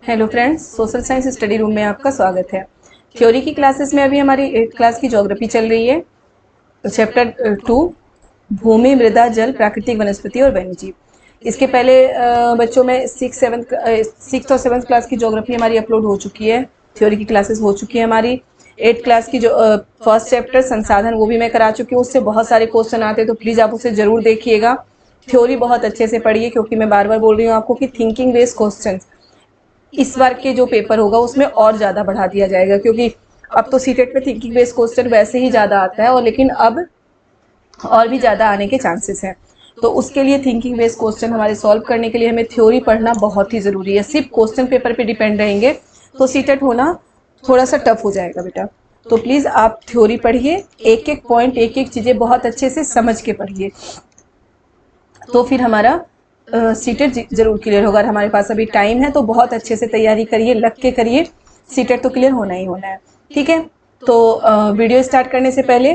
Hello friends, social science study room में आपका स्वागत है। थ्योरी की क्लासेस में अभी हमारी 8th क्लास की ज्योग्राफी चल रही है। चैप्टर 2 भूमि, मृदा, जल, प्राकृतिक वनस्पति और वन्यजीव। इसके पहले बच्चों में 6th और 7th क्लास की ज्योग्राफी हमारी अपलोड हो चुकी है। थ्योरी की क्लासेस हो चुकी है हमारी। 8th क्लास की जो फर्स्ट चैप्टर संसाधन, वो भी मैं करा चुकी हूँ। उससे बहुत सारे क्वेश्चन आते हैं, तो प्लीज़ आप उसे ज़रूर देखिएगा। थ्योरी बहुत अच्छे से पढ़िए, क्योंकि मैं बार बार बोल रही हूँ आपको कि थिंकिंग बेस्ड क्वेश्चन इस बार के जो पेपर होगा उसमें और ज़्यादा बढ़ा दिया जाएगा, क्योंकि अब तो सीटेट में थिंकिंग बेस्ड क्वेश्चन वैसे ही ज़्यादा आता है, और लेकिन अब और भी ज़्यादा आने के चांसेस हैं। तो उसके लिए थिंकिंग बेस्ड क्वेश्चन हमारे सॉल्व करने के लिए हमें थ्योरी पढ़ना बहुत ही ज़रूरी है। सिर्फ क्वेश्चन पेपर पे डिपेंड रहेंगे तो सीटेट होना थोड़ा सा टफ हो जाएगा बेटा। तो प्लीज़ आप थ्योरी पढ़िए, एक एक पॉइंट, एक एक चीज़ें बहुत अच्छे से समझ के पढ़िए, तो फिर हमारा सीटेट जरूर क्लियर होगा। हमारे पास अभी टाइम है, तो बहुत अच्छे से तैयारी करिए, लग के करिए। सीटेट तो क्लियर होना ही होना है, ठीक है। तो वीडियो स्टार्ट करने से पहले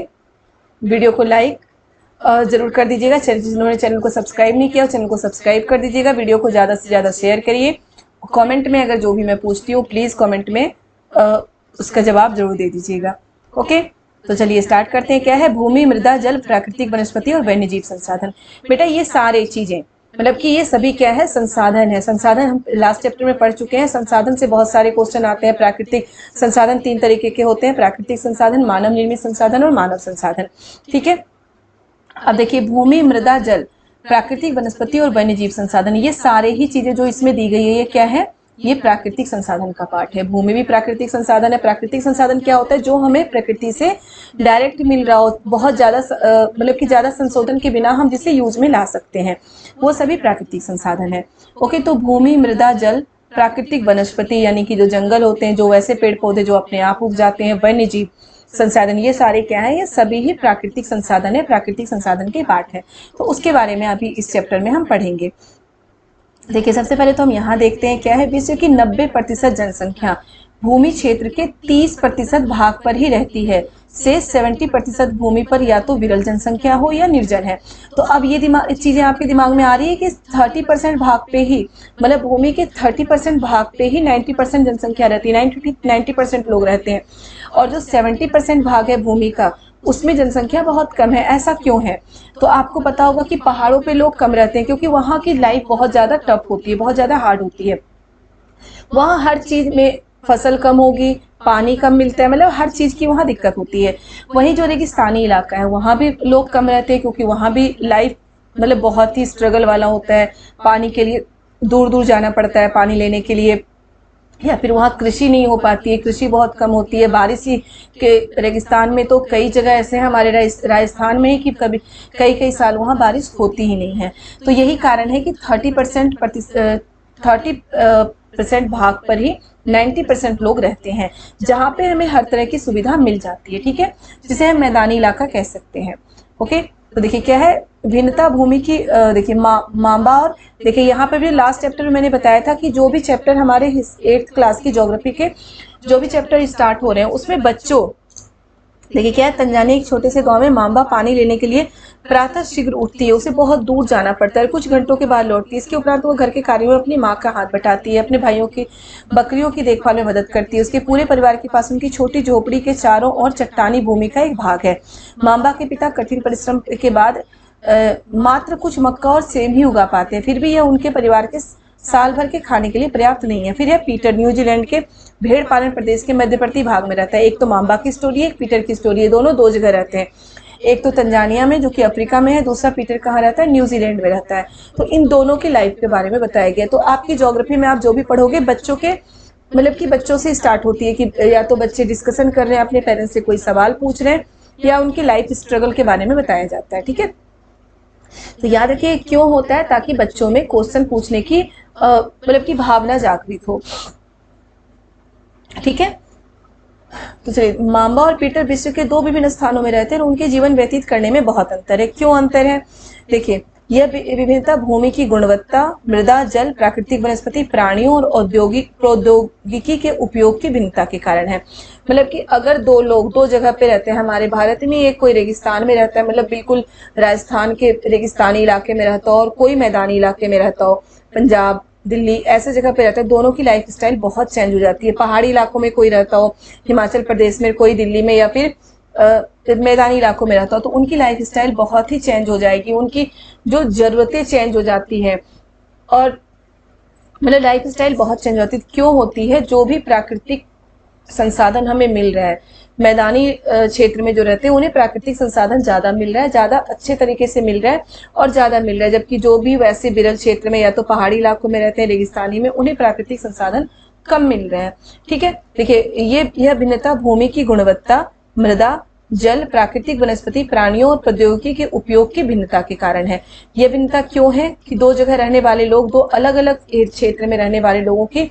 वीडियो को लाइक जरूर कर दीजिएगा। जिन्होंने चैनल को सब्सक्राइब नहीं किया, चैनल को सब्सक्राइब कर दीजिएगा। वीडियो को ज़्यादा से ज़्यादा शेयर करिए। कमेंट में अगर जो भी मैं पूछती हूँ, प्लीज़ कमेंट में उसका जवाब जरूर दे दीजिएगा। ओके, तो चलिए स्टार्ट करते हैं। क्या है भूमि, मृदा, जल, प्राकृतिक वनस्पति और वन्यजीव संसाधन। बेटा ये सारे चीजें, मतलब कि ये सभी क्या है, संसाधन है। संसाधन हम लास्ट चैप्टर में पढ़ चुके हैं। संसाधन से बहुत सारे क्वेश्चन आते हैं। प्राकृतिक संसाधन 3 तरीके के होते हैं: प्राकृतिक संसाधन, मानव निर्मित संसाधन और मानव संसाधन, ठीक है। अब देखिए, भूमि, मृदा, जल, प्राकृतिक वनस्पति और वन्यजीव संसाधन, ये सारे ही चीजें जो इसमें दी गई है, ये क्या है, ये प्राकृतिक संसाधन का पार्ट है। भूमि भी प्राकृतिक संसाधन है। प्राकृतिक संसाधन क्या होता है, जो हमें प्रकृति से डायरेक्ट मिल रहा हो, बहुत ज्यादा मतलब कि ज्यादा संशोधन के बिना हम जिसे यूज में ला सकते हैं, वो सभी प्राकृतिक संसाधन है। ओके, तो भूमि, मृदा, जल, प्राकृतिक वनस्पति यानी कि जो जंगल होते हैं, जो वैसे पेड़ पौधे जो अपने आप उग जाते हैं, वन्यजीव संसाधन, ये सारे क्या है, ये सभी ही प्राकृतिक संसाधन है, प्राकृतिक संसाधन के पार्ट है। तो उसके बारे में अभी इस चैप्टर में हम पढ़ेंगे। देखिए, सबसे पहले तो हम यहाँ देखते हैं क्या है, विश्व की 90% जनसंख्या भूमि क्षेत्र के 30% भाग पर ही रहती है। से 70% भूमि पर या तो विरल जनसंख्या हो या निर्जन है। तो अब ये चीजें आपके दिमाग में आ रही है कि 30% भाग पे ही, मतलब भूमि के 30% भाग पे ही 90% जनसंख्या रहती है, 90% लोग रहते हैं, और जो 70% भाग है भूमि का, उसमें जनसंख्या बहुत कम है। ऐसा क्यों है? तो आपको पता होगा कि पहाड़ों पे लोग कम रहते हैं, क्योंकि वहाँ की लाइफ बहुत ज्यादा टफ होती है, बहुत ज्यादा हार्ड होती है। वहाँ हर चीज में फसल कम होगी, पानी कम मिलता है, मतलब हर चीज की वहाँ दिक्कत होती है। वहीं जो रेगिस्तानी इलाका है, वहाँ भी लोग कम रहते हैं, क्योंकि वहाँ भी लाइफ मतलब बहुत ही स्ट्रगल वाला होता है। पानी के लिए दूर दूर जाना पड़ता है पानी लेने के लिए, या फिर वहाँ कृषि नहीं हो पाती है, कृषि बहुत कम होती है। बारिश ही के रेगिस्तान में तो कई जगह ऐसे हैं हमारे राजस्थान में ही कि कभी कई कई साल वहाँ बारिश होती ही नहीं है। तो यही कारण है कि 30% भाग पर ही 90% लोग रहते हैं, जहाँ पे हमें हर तरह की सुविधा मिल जाती है, ठीक है, जिसे हम मैदानी इलाका कह सकते हैं। ओके, तो देखिए क्या है, भिन्नता भूमि की। देखिए मांबा, और देखिए यहाँ पे भी लास्ट चैप्टर में मैंने बताया था कि जो भी चैप्टर हमारे 8th क्लास की ज्योग्राफी के जो भी चैप्टर स्टार्ट हो रहे हैं, उसमें बच्चों, देखिए क्या है, तंजानिया एक छोटे से गांव में मांबा पानी लेने के लिए प्रातः शीघ्र उठती है। उसे बहुत दूर जाना पड़ता है, कुछ घंटों के बाद लौटती है। इसके उपरांत वो घर के कार्यों में अपनी माँ का हाथ बटाती है, अपने भाइयों की बकरियों की देखभाल में मदद करती है। उसके पूरे परिवार के पास उनकी छोटी झोपड़ी के चारों ओर चट्टानी भूमि का एक भाग है। मांबा के पिता कठिन परिश्रम के बाद मात्र कुछ मक्का और सेम ही उगा पाते हैं, फिर भी यह उनके परिवार के साल भर के खाने के लिए पर्याप्त नहीं है। फिर है पीटर, न्यूजीलैंड के भेड़ पालन प्रदेश के मध्यवर्ती भाग में रहता है। एक तो मांबा की स्टोरी है, एक पीटर की स्टोरी है, दोनों दो जगह रहते हैं। एक तो तंजानिया में जो कि अफ्रीका में है, दूसरा पीटर कहाँ रहता है, न्यूजीलैंड में रहता है। तो इन दोनों की लाइफ के बारे में बताया गया। तो आपकी ज्योग्राफी में आप जो भी पढ़ोगे, बच्चों के मतलब कि बच्चों से स्टार्ट होती है कि या तो बच्चे डिस्कशन कर रहे हैं, अपने पेरेंट्स से कोई सवाल पूछ रहे हैं, या उनकी लाइफ स्ट्रगल के बारे में बताया जाता है, ठीक है। तो याद रखिए क्यों होता है, ताकि बच्चों में क्वेश्चन पूछने की मतलब की भावना जागृत हो, ठीक है। तो चलिए, मांबा और पीटर विश्व के 2 विभिन्न स्थानों में रहते हैं और उनके जीवन व्यतीत करने में बहुत अंतर है। क्यों अंतर है? देखिए, यह विभिन्नता भूमि की गुणवत्ता, मृदा, जल, प्राकृतिक वनस्पति, प्राणियों और औद्योगिक प्रौद्योगिकी के उपयोग की भिन्नता के कारण है। मतलब कि अगर 2 लोग 2 जगह पे रहते हैं, हमारे भारत में एक कोई रेगिस्तान में रहता है, मतलब बिल्कुल राजस्थान के रेगिस्तानी इलाके में रहता हो, और कोई मैदानी इलाके में रहता हो, पंजाब दिल्ली ऐसे जगह पे रहता है, दोनों की लाइफ स्टाइल बहुत चेंज हो जाती है। पहाड़ी इलाकों में कोई रहता हो, हिमाचल प्रदेश में कोई, दिल्ली में, या फिर मैदानी इलाकों में रहता हो, तो उनकी लाइफ स्टाइल बहुत ही चेंज हो जाएगी, उनकी जो ज़रूरतें चेंज हो जाती हैं, और मतलब लाइफ स्टाइल बहुत चेंज होती है। क्यों होती है? जो भी प्राकृतिक संसाधन हमें मिल रहा है, मैदानी क्षेत्र में जो रहते हैं उन्हें प्राकृतिक संसाधन ज़्यादा मिल रहा है, ज़्यादा अच्छे तरीके से मिल रहा है और ज़्यादा मिल रहा है, जबकि जो भी वैसे विरल क्षेत्र में या तो पहाड़ी इलाकों में रहते हैं, रेगिस्तानी में, उन्हें प्राकृतिक संसाधन कम मिल रहे हैं। ठीक है, देखिए यह भिन्नता भूमि की गुणवत्ता, मृदा, जल, प्राकृतिक वनस्पति, प्राणियों और प्रौद्योगिकी के उपयोग की भिन्नता के कारण है। यह भिन्नता क्यों है कि दो जगह रहने वाले लोग, दो अलग अलग क्षेत्र में रहने वाले लोगों की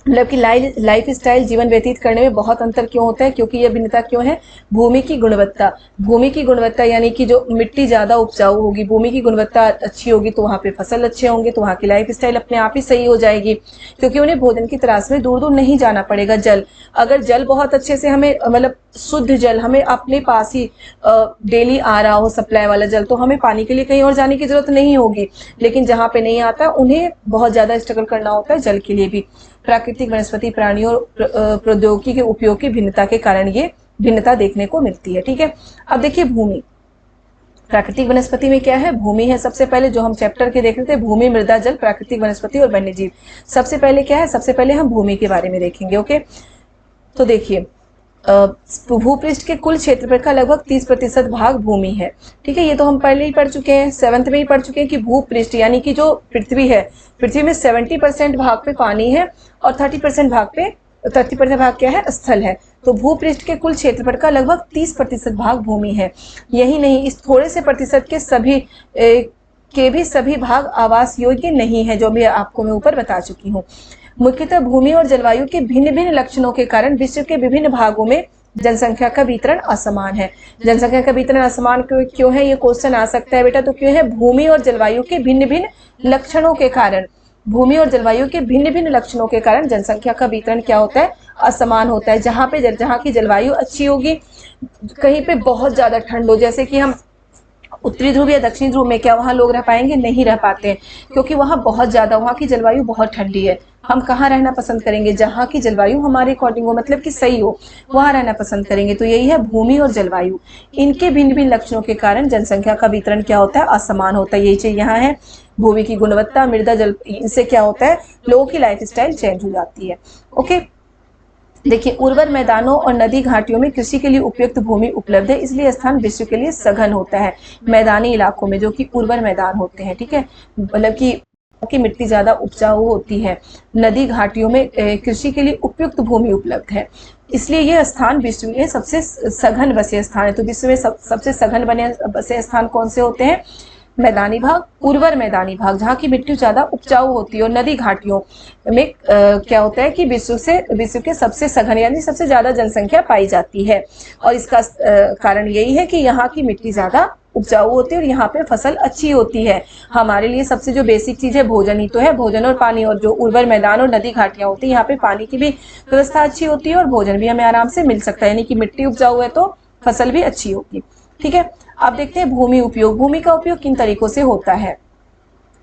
मतलब कि लाइफ स्टाइल, जीवन व्यतीत करने में बहुत अंतर क्यों होता है? क्योंकि यह भिन्नता क्यों है? भूमि की गुणवत्ता। भूमि की गुणवत्ता यानी कि जो मिट्टी ज़्यादा उपजाऊ होगी, भूमि की गुणवत्ता अच्छी होगी, तो वहाँ पे फसल अच्छे होंगे, तो वहाँ की लाइफ स्टाइल अपने आप ही सही हो जाएगी, क्योंकि उन्हें भोजन की तलाश में दूर दूर नहीं जाना पड़ेगा। जल, अगर जल बहुत अच्छे से हमें मतलब शुद्ध जल हमें अपने पास ही डेली आ रहा हो, सप्लाई वाला जल, तो हमें पानी के लिए कहीं और जाने की जरूरत नहीं होगी। लेकिन जहाँ पे नहीं आता, उन्हें बहुत ज़्यादा स्ट्रगल करना होता है जल के लिए भी। प्राकृतिक वनस्पति, प्राणियों और प्रौद्योगिकी के उपयोग की भिन्नता के कारण ये भिन्नता देखने को मिलती है। ठीक है, अब देखिए भूमि। प्राकृतिक वनस्पति में क्या है? भूमि है। सबसे पहले जो हम चैप्टर के देख रहे थे, भूमि, मृदा, जल, प्राकृतिक वनस्पति और वन्यजीव। सबसे पहले क्या है? सबसे पहले हम भूमि के बारे में देखेंगे। ओके, तो देखिए भूपृष्ठ के कुल क्षेत्रफल का लगभग 30% भाग भूमि है। ठीक है, ये तो हम पहले ही पढ़ चुके हैं, 7th में ही पढ़ चुके हैं कि भूपृष्ठ यानी कि जो पृथ्वी है, पृथ्वी में 70% भाग पे पानी है और 30% भाग क्या है? स्थल है। तो भूपृष्ठ के कुल क्षेत्रफल का लगभग 30% भाग भूमि है। यही नहीं, इस थोड़े से प्रतिशत के भी सभी भाग आवास योग्य नहीं है, जो भी आपको मैं ऊपर बता चुकी हूँ। मुख्यतः भूमि और जलवायु के भिन्न भिन्न लक्षणों के कारण विश्व के विभिन्न भागों में जनसंख्या का वितरण असमान है। जनसंख्या का वितरण असमान क्यों है? ये क्वेश्चन आ सकता है बेटा। तो क्यों है? भूमि और जलवायु के भिन्न भिन्न लक्षणों के कारण, भूमि और जलवायु के भिन्न भिन्न लक्षणों के कारण जनसंख्या का वितरण क्या होता है? असमान होता है। जहाँ की जलवायु अच्छी होगी, कहीं पे बहुत ज्यादा ठंड हो, जैसे कि हम उत्तरी ध्रुव या दक्षिणी ध्रुव में, क्या वहाँ लोग रह पाएंगे? नहीं रह पाते हैं, क्योंकि वहाँ बहुत ज्यादा, वहाँ की जलवायु बहुत ठंडी है। हम कहाँ रहना पसंद करेंगे? जहाँ की जलवायु हमारे अकॉर्डिंग हो, मतलब कि सही हो, वहाँ रहना पसंद करेंगे। तो यही है भूमि और जलवायु, इनके भिन्न भिन्न लक्षणों के कारण जनसंख्या का वितरण क्या होता है? असमान होता है। यही चीज यहाँ है। भूमि की गुणवत्ता, मृदा, जल, इनसे क्या होता है? लोगों की लाइफ स्टाइल चेंज हो जाती है। ओके, देखिए उर्वर मैदानों और नदी घाटियों में कृषि के लिए उपयुक्त भूमि उपलब्ध है, इसलिए स्थान विश्व के लिए सघन होता है। मैदानी इलाकों में जो कि उर्वर मैदान होते हैं, ठीक है, मतलब कि मिट्टी ज्यादा उपजाऊ होती है, नदी घाटियों में कृषि के लिए उपयुक्त भूमि उपलब्ध है, इसलिए यह स्थान विश्व में सबसे सघन बसे स्थान है। तो विश्व में सबसे सघन बने बसे स्थान कौन से होते हैं? मैदानी भाग, उर्वर मैदानी भाग, जहाँ की मिट्टी ज्यादा उपजाऊ होती है, और नदी घाटियों में क्या होता है कि विश्व के सबसे सघन यानी सबसे ज्यादा जनसंख्या पाई जाती है। और इसका कारण यही है कि यहाँ की मिट्टी ज्यादा उपजाऊ होती है और यहाँ पे फसल अच्छी होती है। हमारे लिए सबसे जो बेसिक चीज है भोजन ही तो है, भोजन और पानी। और जो उर्वर मैदान और नदी घाटियां होती है, यहाँ पे पानी की भी व्यवस्था अच्छी होती है और भोजन भी हमें आराम से मिल सकता है, यानी कि मिट्टी उपजाऊ है तो फसल भी अच्छी होगी। ठीक है, अब देखते हैं भूमि उपयोग। भूमि का उपयोग किन तरीकों से होता है?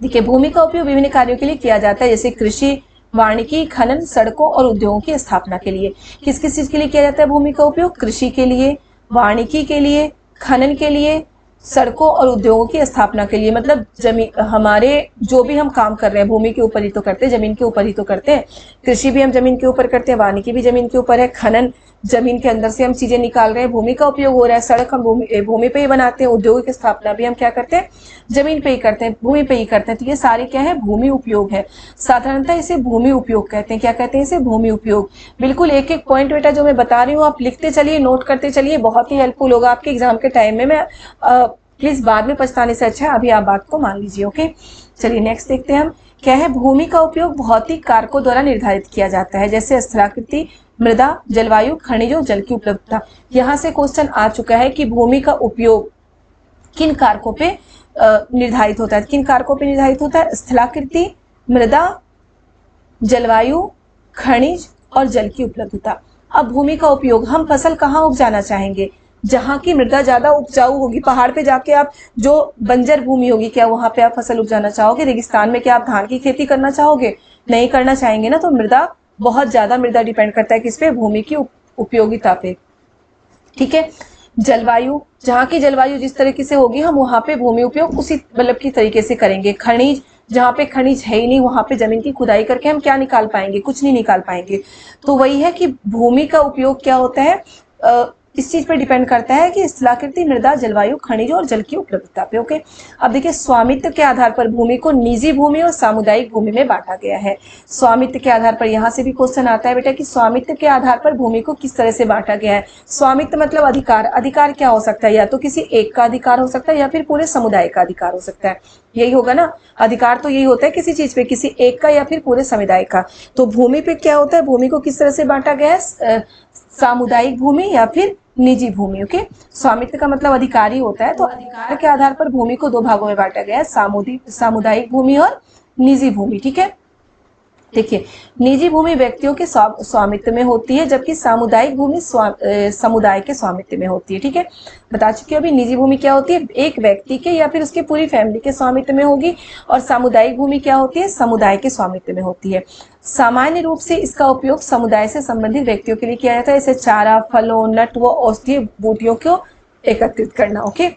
देखिए भूमि का उपयोग विभिन्न कार्यों के लिए किया जाता है, जैसे कृषि, वानिकी, खनन, सड़कों और उद्योगों की स्थापना के लिए। किस किस चीज के लिए किया जाता है भूमि का उपयोग? कृषि के लिए, वानिकी के लिए, खनन के लिए, सड़कों और उद्योगों की स्थापना के लिए। मतलब जमीन, हमारे जो भी हम काम कर रहे हैं भूमि के ऊपर ही तो करते हैं, जमीन के ऊपर ही तो करते हैं। कृषि भी हम जमीन के ऊपर करते हैं, वानिकी भी जमीन के ऊपर है, खनन जमीन के अंदर से हम चीजें निकाल रहे हैं, भूमि का उपयोग हो रहा है, सड़क हम भूमि पे ही बनाते हैं, उद्योग की स्थापना भी हम क्या करते हैं? जमीन पे ही करते हैं, भूमि पे ही करते हैं। तो ये सारे क्या है? भूमि उपयोग है। साधारणतः इसे भूमि उपयोग कहते हैं। क्या कहते हैं इसे? भूमि उपयोग। बिल्कुल एक एक पॉइंट बेटा जो मैं बता रही हूँ आप लिखते चलिए, नोट करते चलिए, बहुत ही हेल्पफुल होगा आपके एग्जाम के टाइम में। मैं प्लीज बाद में पछताने से अच्छा है अभी आप बात को मान लीजिए। ओके, चलिए नेक्स्ट देखते हैं हम क्या है। भूमि का उपयोग भौतिक कारकों द्वारा निर्धारित किया जाता है, जैसे स्थलाकृति, मृदा, जलवायु, खनिजों, जल की उपलब्धता। यहाँ से क्वेश्चन आ चुका है कि भूमि का उपयोग किन कारकों पे निर्धारित होता है? किन कारकों पे निर्धारित होता है? स्थलाकृति, मृदा, जलवायु, खनिज और जल की उपलब्धता। अब भूमि का उपयोग, हम फसल कहाँ उपजाना चाहेंगे? जहाँ की मृदा ज्यादा उपजाऊ होगी, पहाड़ पे जाके आप जो बंजर भूमि होगी, क्या वहां पे आप फसल उपजाना चाहोगे? रेगिस्तान में क्या आप धान की खेती करना चाहोगे? नहीं करना चाहेंगे ना। तो मृदा, बहुत ज्यादा मृदा डिपेंड करता है किस पे? भूमि की उपयोगिता पे। ठीक है। जलवायु, जहाँ की जलवायु जिस तरीके से होगी हम वहां पे भूमि उपयोग उसी मतलब की तरीके से करेंगे। खनिज, जहाँ पे खनिज है ही नहीं वहां पे जमीन की खुदाई करके हम क्या निकाल पाएंगे? कुछ नहीं निकाल पाएंगे। तो वही है कि भूमि का उपयोग क्या होता है, इस चीज पर डिपेंड करता है कि स्थलाकृति, मृदा, जलवायु, खनिज और जल की उपलब्धता पे। ओके। अब देखिए, स्वामित्व के आधार पर भूमि को निजी भूमि और सामुदायिक भूमि में बांटा गया है। स्वामित्व के आधार पर, यहाँ से भी क्वेश्चन आता है बेटा कि स्वामित्व के आधार पर भूमि को किस तरह से बांटा गया है। स्वामित्व मतलब अधिकार। अधिकार क्या हो सकता है? या तो किसी एक का अधिकार हो सकता है या फिर पूरे समुदाय का अधिकार हो सकता है। यही होगा ना, अधिकार तो यही होता है किसी चीज पे, किसी एक का या फिर पूरे समुदाय का। तो भूमि पे क्या होता है? भूमि को किस तरह से बांटा गया है? सामुदायिक भूमि या फिर निजी भूमि। ओके। स्वामित्व का मतलब अधिकारी होता है, तो अधिकार के आधार पर भूमि को दो भागों में बांटा गया है, सामुदायिक भूमि और निजी भूमि। ठीक है। देखिए, निजी भूमि व्यक्तियों के स्वामित्व में होती है, जबकि सामुदायिक भूमि समुदाय के स्वामित्व में होती है। ठीक है, बता चुकी हूं अभी। निजी भूमि क्या होती है? एक व्यक्ति के या फिर उसकी पूरी फैमिली के स्वामित्व में होगी। और सामुदायिक भूमि क्या होती है? समुदाय के स्वामित्व में होती है। सामान्य रूप से इसका उपयोग समुदाय से संबंधित व्यक्तियों के लिए किया जाता है, जैसे चारा, फलों, नट व औषधीय बूटियों को एकत्रित करना। ओके।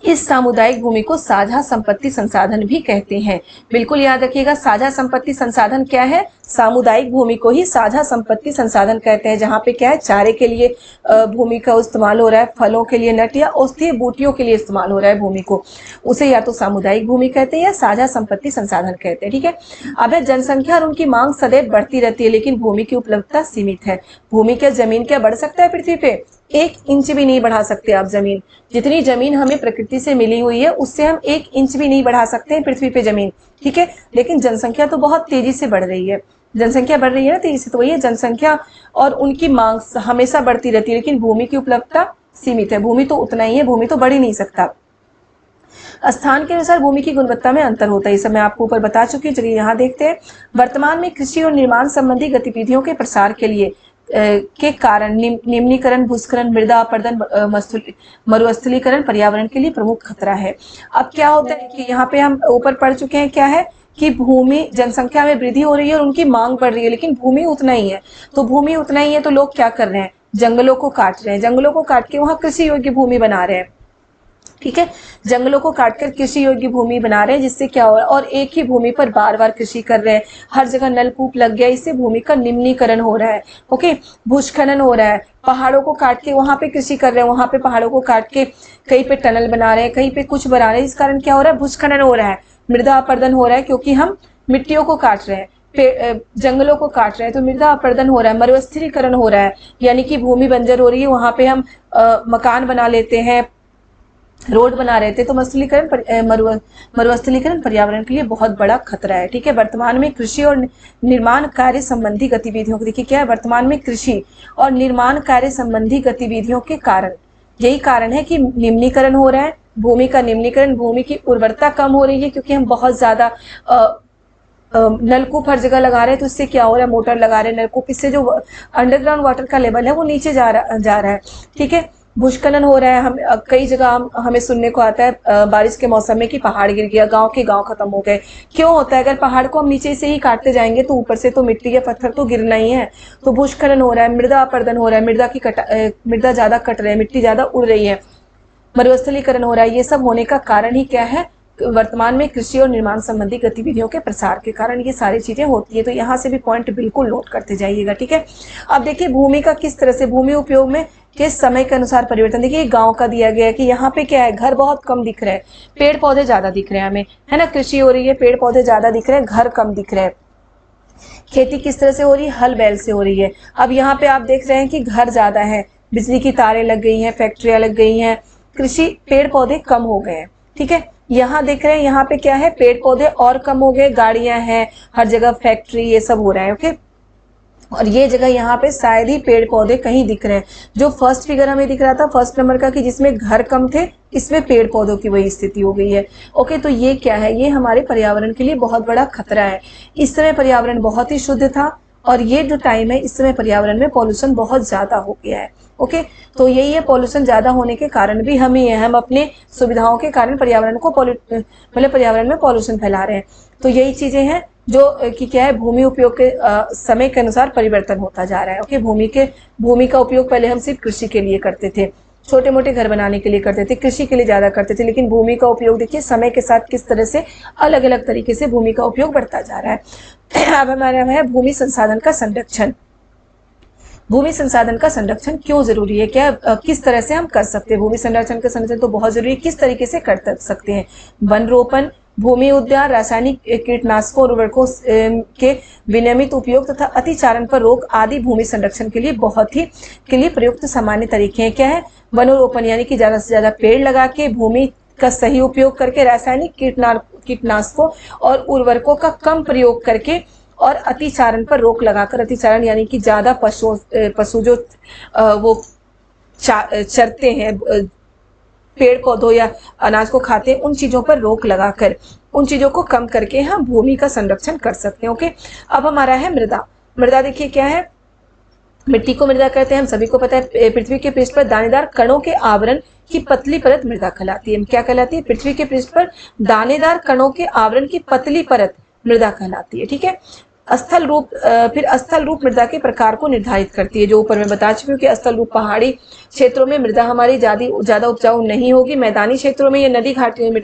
इस सामुदायिक भूमि को साझा संपत्ति संसाधन भी कहते हैं। बिल्कुल याद रखिएगा, साझा संपत्ति संसाधन क्या है? सामुदायिक भूमि को ही साझा संपत्ति संसाधन कहते हैं, जहाँ पे क्या है, चारे के लिए भूमि का इस्तेमाल हो रहा है, फलों के लिए नट या औषधीय बूटियों के लिए इस्तेमाल हो रहा है भूमि को, उसे या तो सामुदायिक भूमि कहते हैं या साझा संपत्ति संसाधन कहते हैं। ठीक है। अब है, जनसंख्या और उनकी मांग सदैव बढ़ती रहती है, लेकिन भूमि की उपलब्धता सीमित है। भूमि क्या, जमीन क्या बढ़ सकता है पृथ्वी पे? 1 इंच भी नहीं बढ़ा सकते आप जमीन। जितनी जमीन हमें प्रकृति से मिली हुई है उससे हम 1 इंच भी नहीं बढ़ा सकते हैं पृथ्वी पे जमीन। ठीक है। लेकिन जनसंख्या तो बहुत तेजी से बढ़ रही है, जनसंख्या बढ़ रही है ना तेजी से, तो वही है, जनसंख्या और उनकी मांग हमेशा बढ़ती रहती है, लेकिन भूमि की उपलब्धता सीमित है। भूमि तो उतना ही है, भूमि तो बढ़ ही नहीं सकता। स्थान के अनुसार भूमि की गुणवत्ता में अंतर होता है, इसे मैं आपको ऊपर बता चुकी हूँ। चलिए यहाँ देखते हैं। वर्तमान में कृषि और निर्माण संबंधी गतिविधियों के प्रसार के लिए के कारण निम्नीकरण, भूस्खलन, मृदा अपरदन, मरुस्थलीकरण पर्यावरण के लिए प्रमुख खतरा है। अब क्या होता है कि यहाँ पे हम ऊपर पढ़ चुके हैं, क्या है कि भूमि, जनसंख्या में वृद्धि हो रही है और उनकी मांग बढ़ रही है, लेकिन भूमि उतना ही है। तो भूमि उतना ही है तो लोग क्या कर रहे हैं? जंगलों को काट रहे हैं, जंगलों को काट के वहां कृषि योग्य भूमि बना रहे हैं। ठीक है, जंगलों को काटकर कृषि योग्य भूमि बना रहे हैं, जिससे क्या हो रहा है, और एक ही भूमि पर बार बार कृषि कर रहे हैं, हर जगह नलकूप लग गया, इससे भूमि का निम्नीकरण हो रहा है। ओके। भूस्खलन हो रहा है, पहाड़ों को काट के वहां पे कृषि कर रहे हैं, वहां पे पहाड़ों को काट के कहीं पे टनल बना रहे हैं, कहीं पे कुछ बना रहे हैं, इस कारण क्या हो रहा है? भूस्खलन हो रहा है, मृदा अपरदन हो रहा है, क्योंकि हम मिट्टियों को काट रहे हैं, जंगलों को काट रहे हैं, तो मृदा अपरदन हो रहा है, मरुस्थलीकरण हो रहा है, यानी कि भूमि बंजर हो रही है, वहां पे हम मकान बना लेते हैं, रोड बना रहे थे। तो मरुस्थलीकरण पर्यावरण के लिए बहुत बड़ा खतरा है। ठीक है। वर्तमान में कृषि और निर्माण कार्य संबंधी गतिविधियों को देखिए, क्या है, वर्तमान में कृषि और निर्माण कार्य संबंधी गतिविधियों के कारण, यही कारण है कि निम्नीकरण हो रहा है, भूमि का निम्नीकरण, भूमि की उर्वरता कम हो रही है, क्योंकि हम बहुत ज्यादा नलकूप हर जगह लगा रहे हैं, तो इससे क्या हो रहा है, मोटर लगा रहे हैं, नलकूप, इससे जो अंडरग्राउंड वाटर का लेवल है वो नीचे जा रहा है। ठीक है। भूस्खलन हो रहा है, हम कई जगह हमें सुनने को आता है बारिश के मौसम में कि पहाड़ गिर गया, गांव के गांव खत्म हो गए। क्यों होता है? अगर पहाड़ को हम नीचे से ही काटते जाएंगे तो ऊपर से तो मिट्टी या पत्थर तो गिरना ही है। तो भूस्खलन हो रहा है, मृदा अपरदन हो रहा है, मृदा ज्यादा कट रही है, मिट्टी ज्यादा उड़ रही है, मरुस्थलीकरण हो रहा है। ये सब होने का कारण ही क्या है? वर्तमान में कृषि और निर्माण संबंधी गतिविधियों के प्रसार के कारण ये सारी चीजें होती है। तो यहाँ से भी पॉइंट बिल्कुल नोट करते जाइएगा। ठीक है। अब देखिए, भूमि का किस तरह से, भूमि उपयोग में किस समय के अनुसार परिवर्तन। देखिए, गांव का दिया गया है कि यहाँ पे क्या है, घर बहुत कम दिख रहे हैं, पेड़ पौधे ज्यादा दिख रहे हैं हमें, है ना, कृषि हो रही है, पेड़ पौधे ज्यादा दिख रहे हैं, घर कम दिख रहे हैं। खेती किस तरह से हो रही है? हल बैल से हो रही है। अब यहाँ पे आप देख रहे हैं कि घर ज्यादा है, बिजली की तारें लग गई हैं, फैक्ट्रियां लग गई हैं, कृषि, पेड़ पौधे कम हो गए हैं। ठीक है। यहाँ देख रहे हैं, यहाँ पे क्या है, पेड़ पौधे और कम हो गए, गाड़ियां हैं हर जगह, फैक्ट्री, ये सब हो रहा है। ओके। और ये जगह यहाँ पे शायद ही पेड़ पौधे कहीं दिख रहे हैं। जो फर्स्ट फिगर हमें दिख रहा था, फर्स्ट नंबर का, कि जिसमें घर कम थे, इसमें पेड़ पौधों की वही स्थिति हो गई है। ओके। तो ये क्या है? ये हमारे पर्यावरण के लिए बहुत बड़ा खतरा है। इस समय पर्यावरण बहुत ही शुद्ध था, और ये जो टाइम है इस समय पर्यावरण में पॉल्यूशन बहुत ज्यादा हो गया है। ओके, तो यही है, पॉल्यूशन ज्यादा होने के कारण भी हम ही है, हम अपने सुविधाओं के कारण पर्यावरण को मतलब पर्यावरण में पॉल्यूशन फैला रहे हैं। तो यही चीजें हैं जो कि क्या है, भूमि उपयोग के समय के अनुसार परिवर्तन होता जा रहा है। ओके, भूमि का उपयोग पहले हम सिर्फ कृषि के लिए करते थे, छोटे मोटे घर बनाने के लिए करते थे, कृषि के लिए ज्यादा करते थे, लेकिन भूमि का उपयोग देखिए समय के साथ किस तरह से अलग अलग तरीके से भूमि का उपयोग बढ़ता जा रहा है। अब हमारा है भूमि संसाधन का संरक्षण। भूमि संसाधन का संरक्षण क्यों जरूरी है, क्या किस तरह से हम कर सकते हैं भूमि संरक्षण का संरक्षण, तो बहुत जरूरी है। किस तरीके से कर सकते हैं, वन रोपण, भूमि उद्यान, रासायनिक कीटनाशकों और उर्वरकों के विनियमित उपयोग तथा अतिचारण पर रोक आदि भूमि संरक्षण के लिए बहुत ही के लिए प्रयुक्त सामान्य तरीके हैं। क्या है, वनोरोपण यानी कि ज्यादा से ज्यादा पेड़ लगा के, भूमि का सही उपयोग करके, रासायनिक कीटनाशकों और उर्वरकों का कम प्रयोग करके और अतिचारण पर रोक लगाकर, अतिचारण यानी कि ज्यादा पशु जो वो चरते हैं, पेड़ पौधों या अनाज को खाते हैं, उन चीजों पर रोक लगाकर, उन चीजों को कम करके हम भूमि का संरक्षण कर सकते हैं। ओके, अब हमारा है मृदा। मृदा देखिए क्या है, मिट्टी को मृदा कहते हैं, हम सभी को पता है। पृथ्वी के पृष्ठ पर दानेदार कणों के आवरण की पतली परत मृदा कहलाती है। क्या कहलाती है, पृथ्वी के पृष्ठ पर दानेदार कणों के आवरण की पतली परत मृदा कहलाती है। ठीक है, स्थल रूप, फिर स्थल रूप मृदा के प्रकार को निर्धारित करती है, जो ऊपर मैं बता चुकी हूँ कि स्थल रूप पहाड़ी क्षेत्रों में मृदा हमारी ज्यादा उपजाऊ नहीं होगी, मैदानी क्षेत्रों में या नदी घाटी में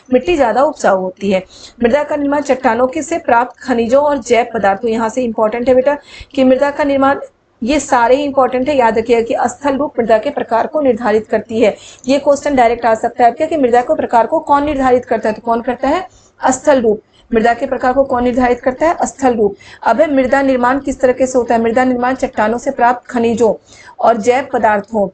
मिट्टी ज्यादा उपजाऊ होती है। मृदा का निर्माण चट्टानों के से प्राप्त खनिजों और जैव पदार्थों, यहाँ से इंपॉर्टेंट है बेटा कि मृदा का निर्माण, ये सारे ही इंपॉर्टेंट है, याद रखिएगा कि स्थल रूप मृदा के प्रकार को निर्धारित करती है। ये क्वेश्चन डायरेक्ट आ सकता है आपके कि मृदा के प्रकार को कौन निर्धारित करता है, तो कौन करता है, स्थल रूप। मृदा के प्रकार को कौन निर्धारित करता है, स्थल रूप। अब है मृदा निर्माण किस तरह से होता है, मृदा निर्माण चट्टानों से प्राप्त खनिजों और जैव पदार्थों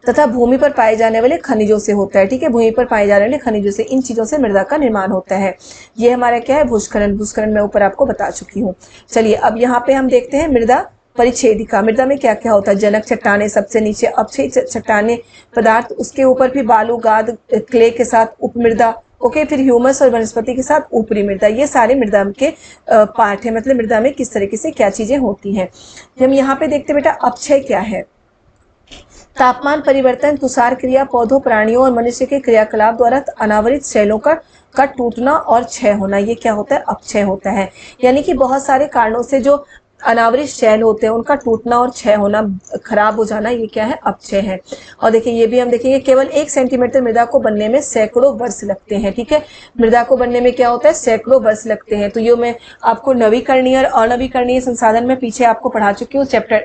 तथा भूमि पर पाए जाने वाले खनिजों से होता है। ठीक है, भूमि पर पाए जाने वाले खनिजों से, इन चीजों से मृदा का निर्माण होता है। ये हमारा क्या है, भूस्खलन। भूस्खलन मैं ऊपर आपको बता चुकी हूँ। चलिए अब यहाँ पे हम देखते हैं मृदा परिच्छेदिका। मृदा में क्या क्या होता है, जनक चट्टाने सबसे नीचे, अपक्षय चट्टाने पदार्थ, उसके ऊपर फिर बालू गाद क्ले के साथ उपमृदा, ओके, फिर ह्यूमस और वनस्पति के साथ ऊपरी मृदा। ये सारे मृदा के पार्ट है, मतलब मृदा में किस तरीके से क्या चीजें होती हैं। हम यहाँ पे देखते बेटा अपक्षय क्या है, तापमान परिवर्तन, तुषार क्रिया, पौधों, प्राणियों और मनुष्य के क्रियाकलाप द्वारा अनावरित शैलों का टूटना और क्षय होना, ये क्या होता है, अपक्षय होता है। यानी कि बहुत सारे कारणों से जो अनावरित शैल होते हैं उनका टूटना और क्षय होना, खराब हो जाना, ये क्या है, अपक्षय है। और देखिए ये भी हम देखेंगे, केवल 1 सेंटीमीटर मृदा को बनने में सैकड़ों वर्ष लगते हैं। ठीक है, मृदा को बनने में क्या होता है, सैकड़ों वर्ष लगते हैं। तो ये मैं आपको नवीकरणीय और अनवीकरणीय संसाधन में पीछे आपको पढ़ा चुकी हूँ, चैप्टर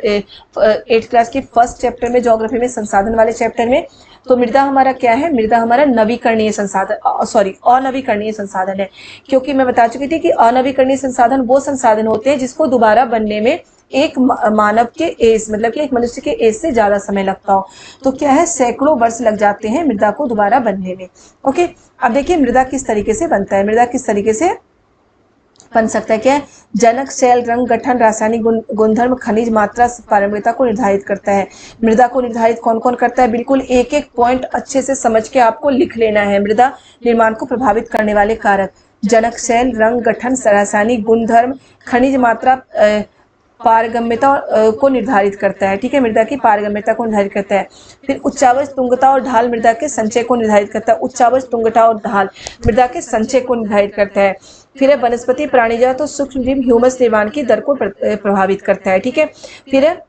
8th क्लास के फर्स्ट चैप्टर में, ज्योग्राफी में, संसाधन वाले चैप्टर में। तो मृदा हमारा क्या है, मृदा हमारा नवीकरणीय संसाधन, सॉरी अनवीकरणीय संसाधन है, क्योंकि मैं बता चुकी थी कि अनवीकरणीय संसाधन वो संसाधन होते हैं जिसको दोबारा बनने में एक मानव के एज, मतलब कि एक मनुष्य के एज से ज्यादा समय लगता हो। तो क्या है, सैकड़ों वर्ष लग जाते हैं मृदा को दोबारा बनने में। ओके, अब देखिए मृदा किस तरीके से बनता है, मृदा किस तरीके से बन सकता है। क्या है, जनक, शैल, रंग, गठन, रासायनिक गुणधर्म, खनिज, मात्रा, पारगम्यता को निर्धारित करता है। मृदा को निर्धारित कौन कौन करता है, बिल्कुल एक एक पॉइंट अच्छे से समझ के आपको लिख लेना है। मृदा निर्माण को प्रभावित करने वाले कारक, जनक, शैल, रंग, गठन, रासायनिक गुणधर्म, खनिज, मात्रा, पारगम्यता को निर्धारित करता है। ठीक है, मृदा की पारगम्यता को निर्धारित करता है। फिर उच्चावच, तुंगता और ढाल मृदा के संचय को निर्धारित करता है। उच्चावच, तुंगता और ढाल मृदा के संचय को निर्धारित करता है। फिर है वनस्पति, प्राणीजा तो सूक्ष्म जीव ह्यूमस निर्माण की दर को प्रभावित करता है। ठीक है, फिर है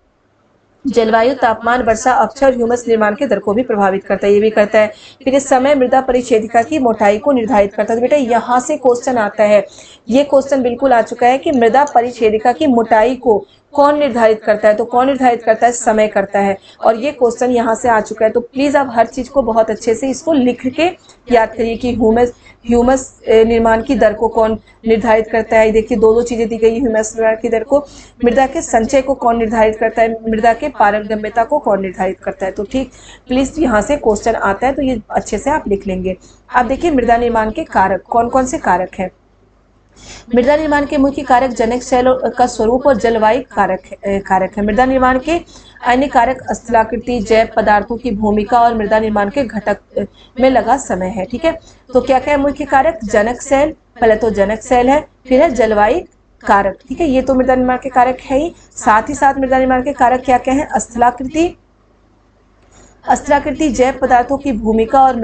जलवायु, तापमान, वर्षा, अक्षर, ह्यूमस निर्माण के दर को भी प्रभावित करता है, ये भी करता है। फिर इस समय मृदा परिच्छेदिका की मोटाई को निर्धारित करता है। तो बेटा यहाँ से क्वेश्चन आता है, ये क्वेश्चन बिल्कुल आ चुका है कि मृदा परिच्छेदिका की मोटाई को कौन निर्धारित करता है, तो कौन निर्धारित करता है, समय करता है। और ये क्वेश्चन यहाँ से आ चुका है। तो प्लीज आप हर चीज को बहुत अच्छे से इसको लिख के याद करिए कि ह्यूमस निर्माण की दर को कौन निर्धारित करता है। देखिए दो चीजें दी गई, ह्यूमस निर्माण की दर को, मृदा के संचय को कौन निर्धारित करता है, मृदा के पारगम्यता को कौन निर्धारित करता है। तो ठीक, प्लीज यहाँ से क्वेश्चन आता है तो ये अच्छे से आप लिख लेंगे। आप देखिए मृदा निर्माण के कारक कौन कौन से कारक है। मृदा निर्माण के मुख्य कारक जनक, शैल का स्वरूप और जलवायु कारक है। मृदा निर्माण के अन्य कारक स्थलाकृति, जैव पदार्थों की भूमिका और मृदा निर्माण के घटक में लगा समय है। ठीक है, तो क्या क्या है मुख्य कारक, जनक, शैल, पहले तो जनक शैल है, फिर है जलवायु कारक, ठीक है। ये तो मृदा निर्माण के कारक है ही, साथ ही साथ मृदा निर्माण के कारक क्या क्या है? स्थलाकृति, अस्त्राकृति, जैव पदार्थों की भूमिका और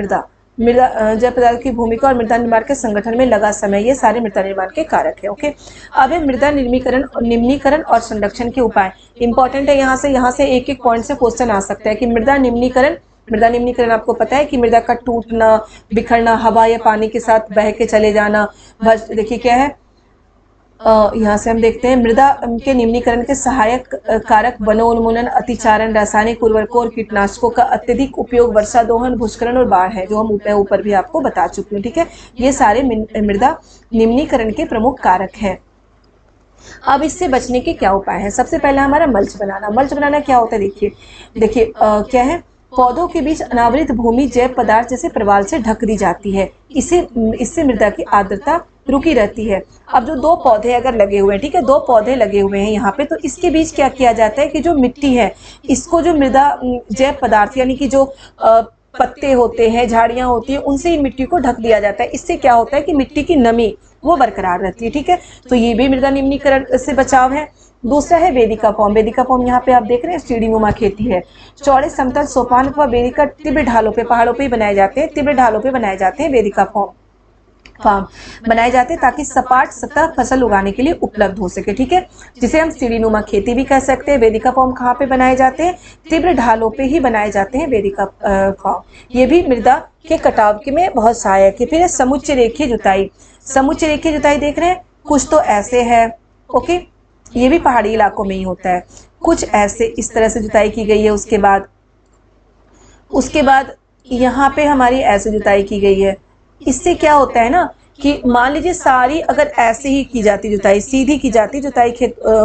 जैव पदार्थों की भूमिका और मृदा निर्माण के संगठन में लगा समय, ये सारे मृदा निर्माण के कारक है। ओके, अब है मृदा निम्नीकरण और संरक्षण के उपाय। इंपॉर्टेंट है, यहाँ से एक एक पॉइंट से क्वेश्चन आ सकता है कि मृदा निम्नीकरण आपको पता है कि मृदा का टूटना, बिखरना, हवा या पानी के साथ बह के चले जाना। देखिए क्या है, यहाँ से हम देखते हैं मृदा के निम्नीकरण के सहायक कारक वनोन्मूलन, अतिचारण, रासायनिक उर्वरकों और कीटनाशकों का अत्यधिक उपयोग, वर्षा दोहन, भूस्खलन और बाढ़ है, जो हम ऊपर भी आपको बता चुके हैं, ठीक है। ये सारे मृदा निम्नीकरण के प्रमुख कारक हैं। अब इससे बचने के क्या उपाय हैं? सबसे पहला हमारा मल्च बनाना। मल्च बनाना क्या होता है? देखिए क्या है, पौधों के बीच अनावृत भूमि जैव पदार्थ जैसे प्रवाल से ढक दी जाती है। इससे मृदा की आर्द्रता रुकी रहती है। अब जो दो पौधे अगर लगे हुए हैं, ठीक है, दो पौधे लगे हुए हैं यहाँ पे, तो इसके बीच क्या किया जाता है कि जो मिट्टी है, इसको जो मृदा जैव पदार्थ यानी कि जो पत्ते होते हैं, झाड़ियां होती है, उनसे इन मिट्टी को ढक दिया जाता है। इससे क्या होता है कि मिट्टी की नमी वो बरकरार रहती है, ठीक है। तो ये भी मृदा निम्नीकरण से बचाव है। दूसरा है वेदिका फॉर्म। वेदिका फॉर्म यहाँ पे आप देख रहे हैं, सीढ़ीनुमा खेती है। चौड़े समतल सोपान अथवा वेदिका तीव्र ढालों पे, पहाड़ों पे बनाए जाते हैं, तीव्र ढालों पे बनाए जाते हैं वेदिका फार्म बनाए जाते हैं, ताकि सपाट सतह फसल उगाने के लिए उपलब्ध हो सके, ठीक है, जिसे हम सीढ़ीनुमा खेती भी कह सकते हैं। वेदिका फॉर्म कहाँ पे बनाए जाते हैं? तीव्र ढालों पे ही बनाए जाते हैं वेदिका फॉर्म। ये भी मृदा के कटाव के में बहुत सहायक है। फिर समुच्च रेखीय जुताई। समुच्च रेखीय जुताई देख रहे हैं, कुछ तो ऐसे है, ओके, ये भी पहाड़ी इलाकों में ही होता है, कुछ ऐसे इस तरह से जुताई की गई है। उसके बाद यहाँ पे हमारी ऐसे जुताई की गई है। इससे क्या होता है ना कि मान लीजिए सारी अगर ऐसे ही की जाती जुताई, सीधी की जाती जुताई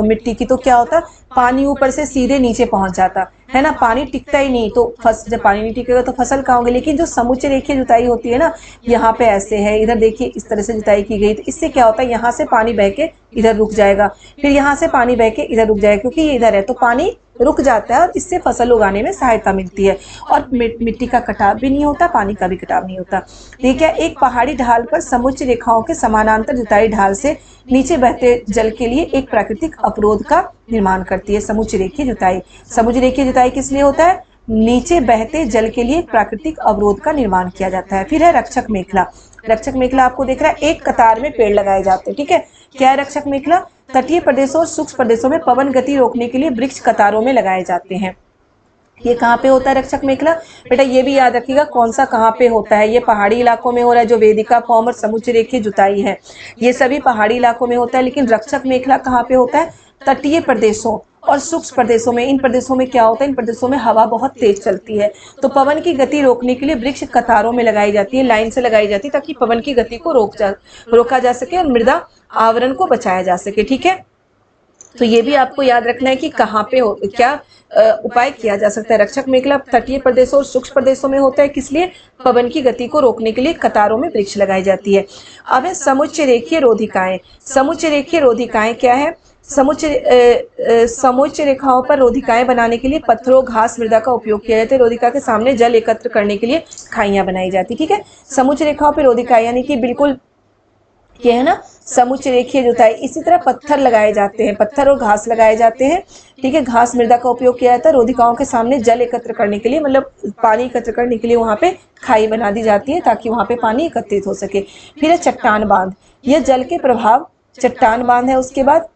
मिट्टी की, तो क्या होता, पानी ऊपर से सीधे नीचे पहुंच जाता है ना, पानी टिकता ही नहीं। तो जब पानी नहीं टिकेगा तो फसल कहाँ होगी। लेकिन जो समुच्च रेखीय जुताई होती है ना, यहाँ पे ऐसे है, इधर देखिए इस तरह से जुताई की गई, तो इससे क्या होता है, यहाँ से पानी बह के इधर रुक जाएगा, फिर यहाँ से पानी बह के इधर रुक जाएगा, क्योंकि ये इधर है तो पानी रुक जाता है और इससे फसल उगाने में सहायता मिलती है। और मिट्टी का कटाव भी नहीं होता, पानी का भी कटाव नहीं होता। ठीक है, एक पहाड़ी ढाल पर समुच्च रेखाओं के समानांतर जुताई ढाल से नीचे बहते जल के लिए एक प्राकृतिक अवरोध का निर्माण करती है समुच्च रेखीय जुताई। समुच्च रेखीय जुताई किस लिए होता है? नीचे बहते जल के लिए प्राकृतिक अवरोध का निर्माण किया जाता है। फिर है रक्षक मेखला। रक्षक मेखला आपको देख रहा है, एक कतार में पेड़ लगाए जाते हैं, ठीक है। क्या है रक्षक मेखला? तटीय प्रदेशों और शुष्क प्रदेशों में पवन गति रोकने के लिए वृक्ष कतारों में लगाए जाते हैं। ये कहाँ पे होता है रक्षक मेखला? बेटा ये भी याद रखिएगा कौन सा कहाँ पे होता है। ये पहाड़ी इलाकों में हो रहा है, जो वेदिका फॉर्म और समुच्च रेखीय जुताई है, ये सभी पहाड़ी इलाकों में होता है। लेकिन रक्षक मेखला कहाँ पे होता है? तटीय प्रदेशों और शुष्क प्रदेशों में। इन प्रदेशों में क्या होता है? इन प्रदेशों में हवा बहुत तेज चलती है, तो पवन की गति रोकने के लिए वृक्ष कतारों में लगाई जाती है, लाइन से लगाई जाती है, ताकि पवन की गति को रोका जा सके और मृदा आवरण को बचाया जा सके, ठीक है। तो ये भी आपको याद रखना है कि कहाँ पे क्या उपाय किया जा सकता है। रक्षक मेखला तटीय प्रदेशों और शुष्क प्रदेशों में होता है, किस लिए? पवन की गति को रोकने के लिए कतारों में वृक्ष लगाई जाती है। अब है समुच्च रेखीय रोधिकाएं। समुच्च रेखीय रोधिकाएं क्या है? समुच्च रेखाओं पर रोधिकाएं बनाने के लिए पत्थरों, घास, मृदा का उपयोग किया जाता है। रोधिका के सामने जल एकत्र करने के लिए खाइयां बनाई जाती, ठीक है। समुच्च रेखाओं पर रोधिकाएं यानी कि बिल्कुल ये है ना समुच्च रेखीय जुताई। इसी तरह पत्थर लगाए जाते हैं, पत्थर और घास लगाए जाते हैं, ठीक है। घास, मृदा का उपयोग किया जाता है। रोधिकाओं के सामने जल एकत्र करने के लिए, मतलब पानी एकत्र करने के लिए वहां पे खाई बना दी जाती है, ताकि वहां पे पानी एकत्रित हो सके। फिर है चट्टान बांध। यह जल के प्रभाव चट्टान बांध है। उसके बाद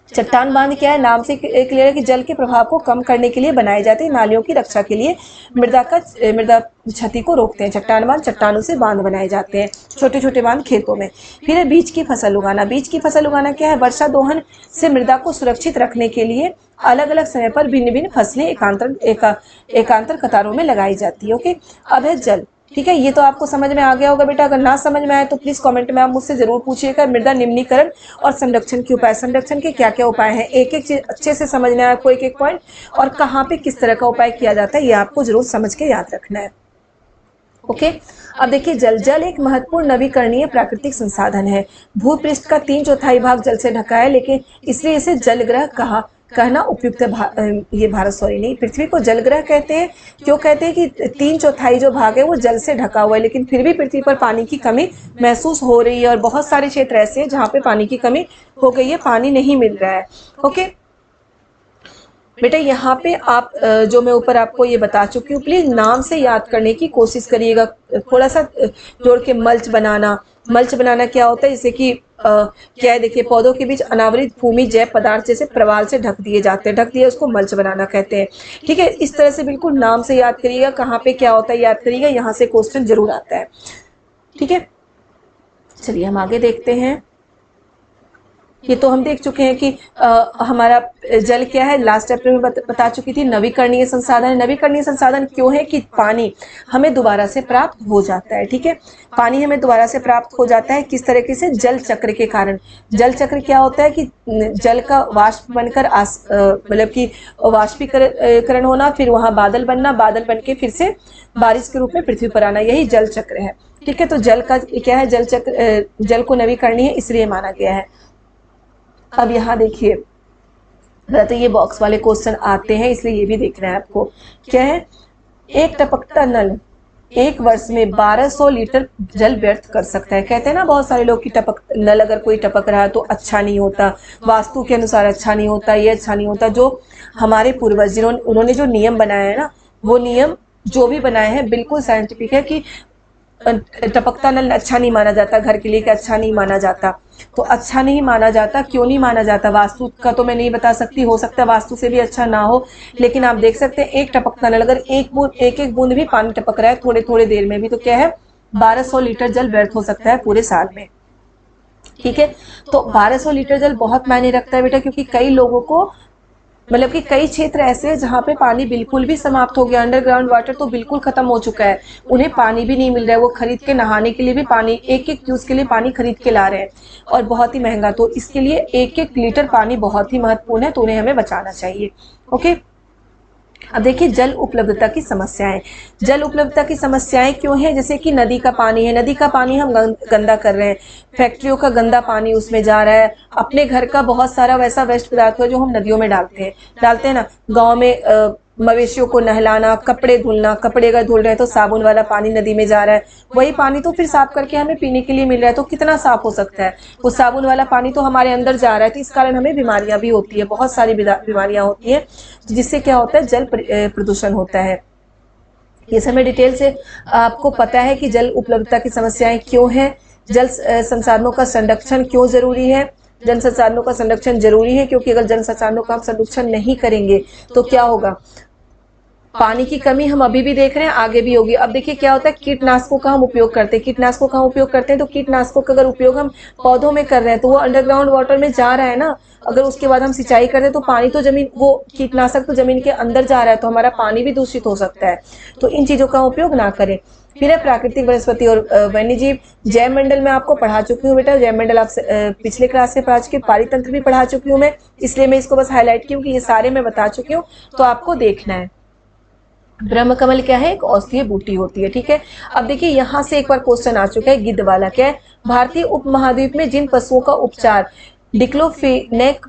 चट्टान बांध क्या है? नाम से क्लियर है कि जल के प्रभाव को कम करने के लिए बनाए जाते हैं, नालियों की रक्षा के लिए, मृदा क्षति को रोकते हैं। चट्टान बांध, चट्टानों से बांध बनाए जाते हैं, छोटे छोटे बांध खेतों में। फिर है बीज की फसल उगाना। बीज की फसल उगाना क्या है? वर्षा दोहन से मृदा को सुरक्षित रखने के लिए अलग अलग समय पर भिन्न भिन्न फसलें एकांतर कतारों में लगाई जाती है, ओके। अब है जल, ठीक है। ये तो आपको समझ में आ गया होगा बेटा। अगर ना समझ में आए तो प्लीज कमेंट में आप मुझसे जरूर पूछिएगा। मृदा निम्नीकरण और संरक्षण के उपाय, संरक्षण के क्या क्या उपाय हैं, एक एक चीज अच्छे से समझना है आपको, एक एक पॉइंट, और कहाँ पे किस तरह का उपाय किया जाता है, ये आपको जरूर समझ के याद रखना है, ओके। अब देखिए जल एक महत्वपूर्ण नवीकरणीय प्राकृतिक संसाधन है। भूपृष्ठ का 3/4 भाग जल से ढका है, लेकिन इसलिए इसे जलग्रह कहा कहना उपयुक्त है। ये भारत सॉरी नहीं, पृथ्वी को जल ग्रह कहते हैं। क्यों कहते हैं कि 3/4 जो भाग है वो जल से ढका हुआ है, लेकिन फिर भी पृथ्वी पर पानी की कमी महसूस हो रही है और बहुत सारे क्षेत्र ऐसे हैं जहाँ पे पानी की कमी हो गई है, पानी नहीं मिल रहा है। ओके बेटा, यहाँ पे आप जो मैं ऊपर आपको ये बता चुकी हूँ, प्लीज नाम से याद करने की कोशिश करिएगा। थोड़ा सा जोड़ के मल्च बनाना। मल्च बनाना क्या होता है, जैसे कि क्या है, देखिए पौधों के बीच अनावृत भूमि जैव पदार्थ जैसे प्रवाल से ढक दिए जाते हैं, ढक दिए, उसको मल्च बनाना कहते हैं। ठीक है, इस तरह से बिल्कुल नाम से याद करिएगा, कहाँ पे क्या होता है याद करिएगा, यहाँ से क्वेश्चन जरूर आता है। ठीक है, चलिए हम आगे देखते हैं। ये तो हम देख चुके हैं कि हमारा जल क्या है, लास्ट चैप्टर में बता चुकी थी। नवीकरणीय संसाधन, नवीकरणीय संसाधन क्यों है कि पानी हमें दोबारा से प्राप्त हो जाता है। ठीक है, पानी हमें दोबारा से प्राप्त हो जाता है, किस तरीके से, जल चक्र के कारण। जल चक्र क्या होता है कि जल का वाष्प बनकर मतलब कि वाष्पीकरण होना, फिर वहां बादल बनना, बादल बन के फिर से बारिश के रूप में पृथ्वी पर आना, यही जल चक्र है। ठीक है, तो जल का क्या है, जल चक्र, जल को नवीकरणीय इसलिए माना गया है। अब यहाँ देखिए, तो ये बॉक्स वाले क्वेश्चन आते हैं, इसलिए ये भी देखना है आपको। क्या है, एक टपकता नल एक वर्ष में 1200 लीटर जल व्यर्थ कर सकता है। कहते हैं ना बहुत सारे लोग कि नल अगर कोई टपक रहा है तो अच्छा नहीं होता, वास्तु के अनुसार अच्छा नहीं होता, ये अच्छा नहीं होता। जो हमारे पूर्वज उन्होंने जो नियम बनाया है ना, वो नियम जो भी बनाए हैं बिल्कुल साइंटिफिक है कि टपकता नल अच्छा नहीं माना जाता घर के लिए, कि अच्छा नहीं माना जाता। तो अच्छा नहीं माना जाता, क्यों नहीं माना जाता, वास्तु का तो मैं नहीं बता सकती, हो सकता है वास्तु से भी अच्छा ना हो, लेकिन आप देख सकते हैं एक टपकता नल, अगर एक बूंद भी पानी टपक रहा है थोड़े थोड़े देर में भी, तो क्या है, 1200 लीटर जल व्यर्थ हो सकता है पूरे साल में। ठीक है, तो 1200 लीटर जल बहुत मायने रखता है बेटा, क्योंकि कई लोगों को, मतलब कि कई क्षेत्र ऐसे हैं जहाँ पे पानी बिल्कुल भी समाप्त हो गया, अंडरग्राउंड वाटर तो बिल्कुल खत्म हो चुका है, उन्हें पानी भी नहीं मिल रहा है, वो खरीद के नहाने के लिए भी पानी, एक एक यूज के लिए पानी खरीद के ला रहे हैं, और बहुत ही महंगा। तो इसके लिए एक एक लीटर पानी बहुत ही महत्वपूर्ण है, तो उन्हें हमें बचाना चाहिए। ओके, अब देखिए जल उपलब्धता की समस्याएं। जल उपलब्धता की समस्याएं क्यों है, जैसे कि नदी का पानी है, नदी का पानी हम गंदा कर रहे हैं, फैक्ट्रियों का गंदा पानी उसमें जा रहा है, अपने घर का बहुत सारा वैसा वेस्ट पदार्थ है जो हम नदियों में डालते हैं ना। गांव में मवेशियों को नहलाना, कपड़े धुलना, कपड़े अगर धुल रहे हैं तो साबुन वाला पानी नदी में जा रहा है, वही पानी तो फिर साफ करके हमें पीने के लिए मिल रहा है, तो कितना साफ हो सकता है, वो साबुन वाला पानी तो हमारे अंदर जा रहा है, तो इस कारण हमें बीमारियां भी होती है, बहुत सारी बीमारियां होती है, जिससे क्या होता है, जल प्रदूषण होता है। ये समय डिटेल से आपको पता है कि जल उपलब्धता की समस्याएं क्यों है, जल संसाधनों का संरक्षण क्यों जरूरी है। जल संसाधनों का संरक्षण जरूरी है क्योंकि अगर जल संसाधनों का हम संरक्षण नहीं करेंगे तो क्या होगा, पानी की कमी हम अभी भी देख रहे हैं, आगे भी होगी। अब देखिए क्या होता है, कीटनाशकों का हम उपयोग करते हैं, कीटनाशकों का हम उपयोग करते हैं, तो कीटनाशकों का अगर उपयोग हम पौधों में कर रहे हैं तो वो अंडरग्राउंड वाटर में जा रहा है ना, अगर उसके बाद हम सिंचाई करते हैं तो पानी तो जमीन, वो कीटनाशक तो जमीन के अंदर जा रहा है, तो हमारा पानी भी दूषित हो सकता है, तो इन चीजों का उपयोग ना करें। फिर है प्राकृतिक वनस्पति और वन्य जीव। जैव मंडल में आपको पढ़ा चुकी हूँ बेटा, जैव मंडल आप पिछले क्लास से पढ़ा चुकी हूँ, पारितंत्र भी पढ़ा चुकी हूँ मैं, इसलिए मैं इसको बस हाईलाइट की हूँ कि ये सारे मैं बता चुकी हूँ, तो आपको देखना है। ब्रह्म कमल क्या है, एक औषधीय बूटी होती है। ठीक है, अब देखिए यहाँ से एक बार क्वेश्चन आ चुका है, गिद्ध वाला। क्या है, भारतीय उपमहाद्वीप में जिन पशुओं का उपचार डिक्लोफेनेक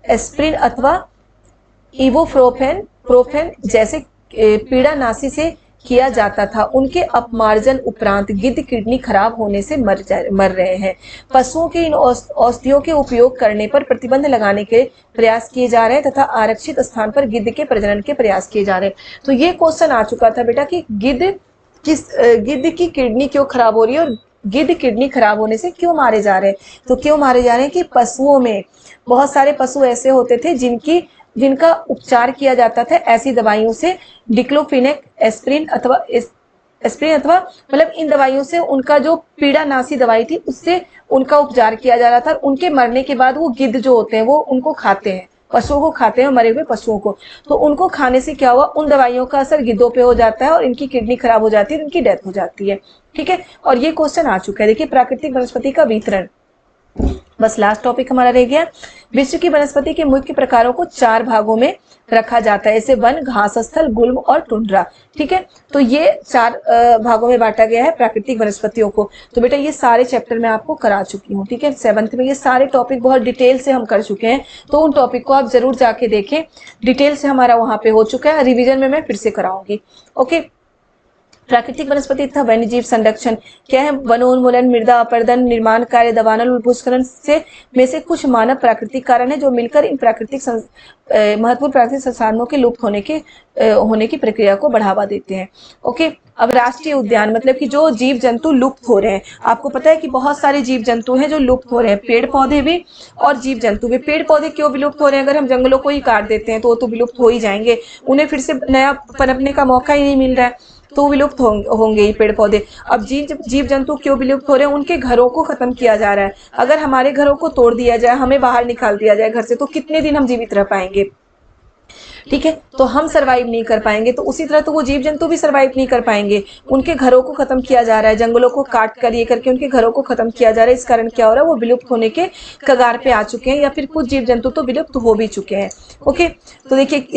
एस्प्रिन अथवा इबुप्रोफेन जैसे पीड़ानाशी से किया जाता था, उनके अपमार्जन उपरांत गिद्ध किडनी खराब होने से मर रहे हैं। पशुओं के इन औषधियों के उपयोग करने पर प्रतिबंध लगाने के प्रयास किए जा रहे हैं तथा आरक्षित स्थान पर गिद्ध के प्रजनन के प्रयास किए जा रहे हैं। तो ये क्वेश्चन आ चुका था बेटा कि गिद्ध की किडनी क्यों खराब हो रही है और गिद्ध किडनी खराब होने से क्यों मारे जा रहे हैं। तो क्यों मारे जा रहे हैं कि पशुओं में बहुत सारे पशु ऐसे होते थे जिनका उपचार किया जाता था ऐसी दवाइयों से, डिक्लोफेनेक एस्प्रिन अथवा मतलब इन दवाइयों से, उनका जो पीड़ानाशी दवाई थी उससे उनका उपचार किया जा रहा था। उनके मरने के बाद वो गिद्ध जो होते हैं वो उनको खाते हैं, पशुओं को खाते हैं, मरे हुए पशुओं को। तो उनको खाने से क्या हुआ, उन दवाइयों का असर गिद्धों पे हो जाता है और इनकी किडनी खराब हो जाती है, इनकी डेथ हो जाती है। ठीक है, और ये क्वेश्चन आ चुका है। देखिए प्राकृतिक वनस्पति का वितरण, बस लास्ट टॉपिक हमारा रह गया। विश्व की वनस्पति के मुख्य प्रकारों को 4 भागों में रखा जाता है, जैसे वन, घास स्थल, गुल्म और टुंड्रा। ठीक है, तो ये 4 भागों में बांटा गया है प्राकृतिक वनस्पतियों को। तो बेटा ये सारे चैप्टर मैं आपको करा चुकी हूँ। ठीक है, 7th में ये सारे टॉपिक बहुत डिटेल से हम कर चुके हैं, तो उन टॉपिक को आप जरूर जाके देखें, डिटेल से हमारा वहां पे हो चुका है। रिविजन में मैं फिर से कराऊंगी। ओके, प्राकृतिक वनस्पति तथा वन्यजीव संरक्षण क्या है? वनोन्मूलन, मृदा अपरदन, निर्माण कार्य, दवानल और भूस्खलन में से कुछ मानव प्राकृतिक कारण है जो मिलकर इन महत्वपूर्ण प्राकृतिक संसाधनों के लुप्त होने की प्रक्रिया को बढ़ावा देते हैं। ओके, अब राष्ट्रीय उद्यान मतलब कि जो जीव जंतु लुप्त हो रहे हैं। आपको पता है कि बहुत सारे जीव जंतु हैं जो लुप्त हो रहे हैं, पेड़ पौधे भी और जीव जंतु भी। पेड़ पौधे क्यों विलुप्त हो रहे हैं? अगर हम जंगलों को ही काट देते हैं तो वो तो विलुप्त हो ही जाएंगे, उन्हें फिर से नया पनपने का मौका ही नहीं मिल रहा है, तो विलुप्त होंगे ही पेड़ पौधे। अब जीव जंतु क्यों विलुप्त हो रहे हैं? उनके घरों को खत्म किया जा रहा है। अगर हमारे घरों को तोड़ दिया जाए, हमें बाहर निकाल दिया जाए घर से, तो कितने दिन हम जीवित रह पाएंगे? ठीक है, तो हम सरवाइव नहीं कर पाएंगे, तो उसी तरह तो वो जीव जंतु भी सरवाइव नहीं कर पाएंगे। उनके घरों को खत्म किया जा रहा है, जंगलों को काट कर ये करके उनके घरों को खत्म किया जा रहा है। इस कारण क्या हो रहा है? वो विलुप्त होने के कगार पे आ चुके हैं, या फिर कुछ जीव जंतु तो विलुप्त हो भी चुके हैं। ओके, तो देखिए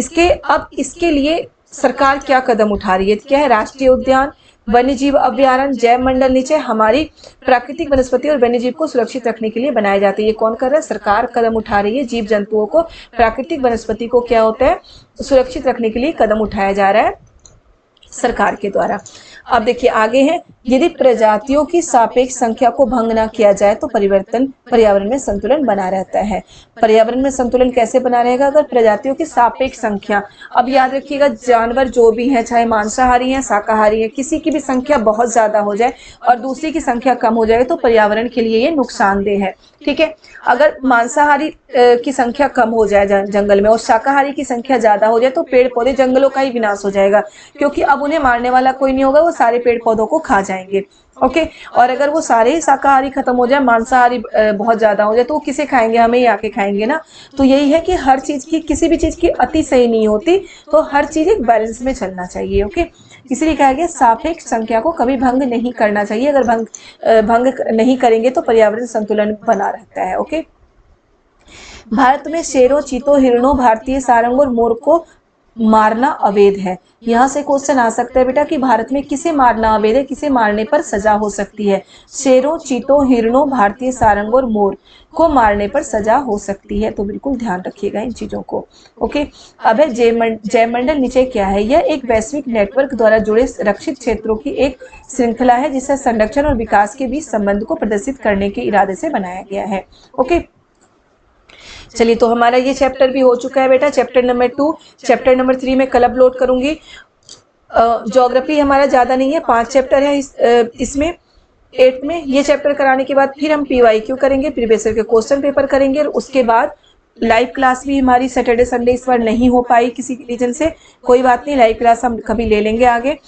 इसके लिए सरकार क्या कदम उठा रही है? क्या है? राष्ट्रीय उद्यान, वन्यजीव अभ्यारण्य, जैव मंडल नीचे हमारी प्राकृतिक वनस्पति और वन्यजीव को सुरक्षित रखने के लिए बनाए जाते हैं। ये कौन कर रहा है? सरकार कदम उठा रही है। जीव जंतुओं को, प्राकृतिक वनस्पति को क्या होता है? सुरक्षित रखने के लिए कदम उठाया जा रहा है सरकार के द्वारा। अब देखिए आगे है, यदि प्रजातियों की सापेक्ष संख्या को भंग न किया जाए तो पर्यावरण में संतुलन बना रहता है। पर्यावरण में संतुलन कैसे बना रहेगा? अगर प्रजातियों की सापेक्ष संख्या, अब याद रखिएगा जानवर जो भी हैं, चाहे मांसाहारी हैं, शाकाहारी हैं, किसी की भी संख्या बहुत ज्यादा हो जाए और दूसरी की संख्या कम हो जाए तो पर्यावरण के लिए ये नुकसानदेह है। ठीक है, अगर मांसाहारी की संख्या कम हो जाए जंगल में और शाकाहारी की संख्या ज्यादा हो जाए तो पेड़ पौधे, जंगलों का ही विनाश हो जाएगा, क्योंकि अब उन्हें मारने वाला कोई नहीं होगा, वो सारे पेड़ पौधों को खा जाएंगे। ओके, और अगर वो सारे शाकाहारी खत्म हो जाए, मांसाहारी बहुत ज्यादा हो जाए, तो वो किसे खाएंगे? हमें ही आके खाएंगे ना। तो यही है कि हर चीज की, किसी भी चीज की अति सही नहीं होती, तो हर चीज एक बैलेंस में चलना चाहिए। ओके, इसलिए कहा गया सापेक्ष संख्या को कभी भंग नहीं करना चाहिए। अगर भंग नहीं करेंगे तो पर्यावरण संतुलन बना रहता है। ओके, भारत में शेरों, चीतों, हिरणों, भारतीय सारंग और मोर को मारना अवैध है। यहाँ से क्वेश्चन आ सकता है बेटा कि भारत में किसे मारना अवैध है, किसे मारने पर सजा हो सकती है? शेरों, चीतों, हिरणों, भारतीय सारंग और मोर को मारने पर सजा हो सकती है। तो बिल्कुल ध्यान रखिएगा इन चीजों को। ओके, अब है जैवमंडल नीचे क्या है? यह एक वैश्विक नेटवर्क द्वारा जुड़े रक्षित क्षेत्रों की एक श्रृंखला है जिसे संरक्षण और विकास के बीच संबंध को प्रदर्शित करने के इरादे से बनाया गया है। ओके, चलिए तो हमारा ये चैप्टर भी हो चुका है बेटा, चैप्टर नंबर 2। चैप्टर नंबर 3 में कल अपलोड करूंगी। ज्योग्राफी हमारा ज्यादा नहीं है, 5 चैप्टर है इसमें 8 में। ये चैप्टर कराने के बाद फिर हम PYQ करेंगे, प्रीवियस ईयर के क्वेश्चन पेपर करेंगे, और उसके बाद लाइव क्लास भी हमारी सैटरडे संडे इस बार नहीं हो पाई किसी रीजन से, कोई बात नहीं, लाइव क्लास हम कभी ले लेंगे आगे।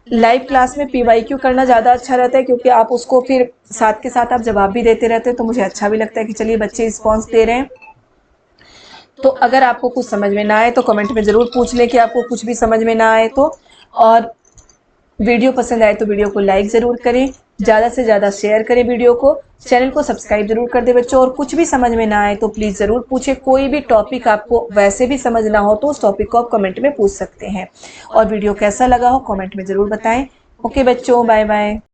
लाइव क्लास में PYQ करना ज़्यादा अच्छा रहता है, क्योंकि आप उसको फिर साथ के साथ आप जवाब भी देते रहते हैं, तो मुझे अच्छा भी लगता है कि चलिए बच्चे रिस्पॉन्स दे रहे हैं। तो अगर आपको कुछ समझ में ना आए तो कमेंट में ज़रूर पूछ लें कि आपको कुछ भी समझ में ना आए तो, और वीडियो पसंद आए तो वीडियो को लाइक ज़रूर करें, ज़्यादा से ज़्यादा शेयर करें वीडियो को, चैनल को सब्सक्राइब जरूर कर दे बच्चों। और कुछ भी समझ में ना आए तो प्लीज़ ज़रूर पूछे। कोई भी टॉपिक आपको वैसे भी समझ ना हो तो उस टॉपिक को आप कमेंट में पूछ सकते हैं। और वीडियो कैसा लगा हो कमेंट में ज़रूर बताएं। ओके बच्चों, बाय बाय।